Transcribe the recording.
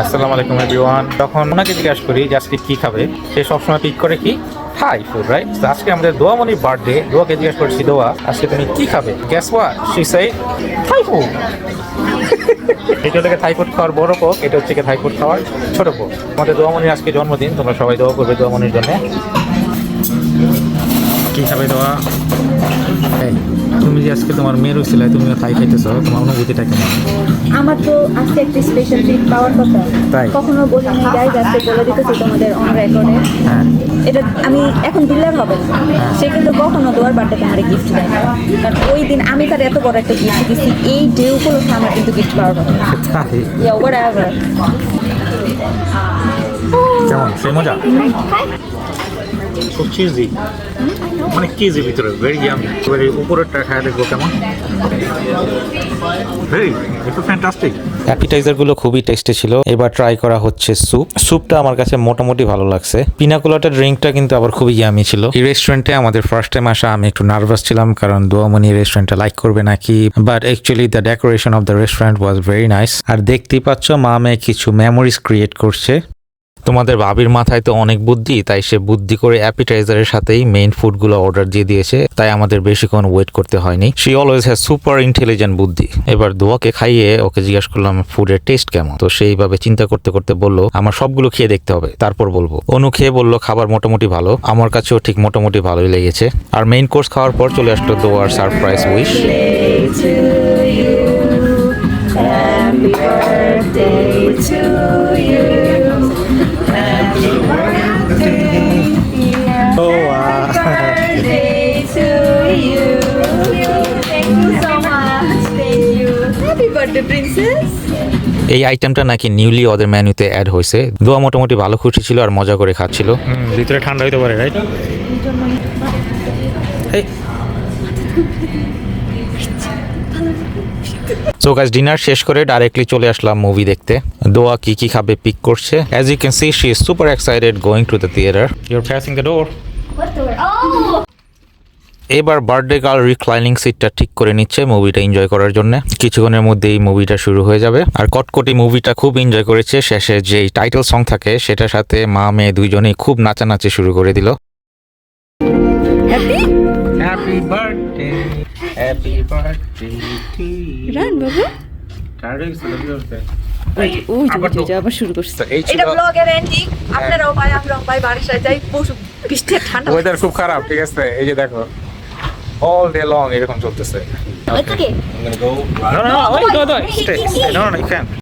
আসসালামু আলাইকুম এভরিওয়ান। তখন ওনাকে জিজ্ঞাসা করি যে আজকে কী খাবে, সে সবসময় পিক করে কি থাই ফুড, রাইট? তো আজকে আমাদের দোয়ামনির বার্থডে। দোয়াকে জিজ্ঞাসা করছি, দোয়া আজকে তুমি কি খাবে? Gas what she said Thai food. এটা থেকে থাই ফুড খাওয়ার বড় কোক, এটা হচ্ছে থাই ফুড খাওয়ার ছোট কোক। আমাদের দোয়ামনির আজকে জন্মদিন, তোমরা সবাই দোয়া করবে দোয়ামনির জন্য। কি খাবে দোয়া? তুমি যে আজকে তোমার মেয়ের উচিলায় তুমিও থাই খাইতেছো, তোমার অনুভূতিটা কেমন? আমার তো আজকে একটা স্পেশাল ট্রিট পাওয়ার কথা, তাই? কখনো বলি নাই গাইজ, আজকে বলে দিতেছি তোমাদের অন রেকর্ডে। হ্যাঁ, এটা আমি এখন দিলে হবে না, সে কিন্তু কখনো দোয়ার বার্থডে আমার গিফট দেয় না, কারণ ওই দিন আমি তার এত বড় একটা গিফট দিচ্ছি, এই ডে উপলক্ষে আমার কিন্তু গিফট পাওয়ার কথা। তাই ইয়া whatever। কেমন সেই মজা? খুব চিজি, মানে চিজি ভিতরে, ভেরি ইয়ামি। এবারে উপরেরটা খায় দেখবো কেমন। ভেরি, একটু ফ্যান্টাস্টিক। অ্যাপিটাইজারগুলো খুবই টেস্টি ছিল। এবার ট্রাই করা হচ্ছে স্যুপ। স্যুপটা আমার কাছে মোটামুটি ভালো লাগছে। পিনাকোলাটা ড্রিঙ্কটা কিন্তু আবার খুবই ইয়ামি ছিল। এই রেস্টুরেন্টে আমাদের ফার্স্ট টাইম আসা, আমি একটু নার্ভাস ছিলাম কারণ দোয়ামনি রেস্টুরেন্টটা লাইক করবে নাকি, but actually the decoration of the restaurant was very nice. আর দেখতেই পাচ্ছ মা মেয়ে কিছু মেমোরিজ ক্রিয়েট করছে। তোমাদের ভাবির মাথায় তো অনেক বুদ্ধি, তাই সে বুদ্ধি করে অ্যাপিটাইজারের সাথেই মেইন ফুডগুলো অর্ডার দিয়ে দিয়েছে, তাই আমাদের বেশিক্ষণ ওয়েট করতে হয়নি। She always has super intelligent বুদ্ধি। এবার দোয়াকে খাইয়ে ওকে জিজ্ঞাসা করলাম ফুডের টেস্ট কেমন, তো সেইভাবে চিন্তা করতে করতে বললো আমার সবগুলো খেয়ে দেখতে হবে তারপর বলবো। অনু খেয়ে বললো খাবার মোটামুটি ভালো, আমার কাছেও ঠিক মোটামুটি ভালোই লেগেছে। আর মেইন কোর্স খাওয়ার পর চলে আসলো দোয়ার surprise wish. Happy birthday to you. Happy birthday, birthday to you. Thank you so much. Thank you. Happy birthday, princess. এই আইটেমটা নাকি নিউলি ওদের মেনুতে অ্যাড হয়েছে। দোয়া মোটামুটি ভালো খুশি ছিল আর মজা করে খাচ্ছিল। ভিতরে ঠান্ডা হইতে পারে, রাইট? সো গাইস, ডিনার শেষ করে ডাইরেক্টলি চলে আসলাম মুভি দেখতে। দোয়া কি কি খাবে পিক করছে। As you can see she is super excited going to the theatre. You are passing the door. What door? Oh! এবার বার্থডে গার্ল রিক্লাইনিং সিটটা ঠিক করে নিচ্ছে মুভিটা এনজয় করার জন্য। কিছুক্ষণের মধ্যেই মুভিটা শুরু হয়ে যাবে। আর কটকটি মুভিটা খুব এনজয় করেছে। শেষে যেই টাইটেল সং থাকে সেটার সাথে মা মেয়ে দুইজনেই খুব নাচানাচি শুরু করে দিল। Happy? Happy birthday, happy birthday to you. Run, বাবু। ওই যে আবার শুরু করছে। এই ছিল এটা ব্লগের এন্ডিং। আপনারাও ভাই, আমরাও ভাই বারিশায় যাই, বসু বৃষ্টি আর ঠান্ডা। ওয়েদার খুব খারাপ, ঠিক আছে? এই যে দেখো অল ডে লং এরকম চলতেছে। ওই থেকে No, wait, stay. No, you can't.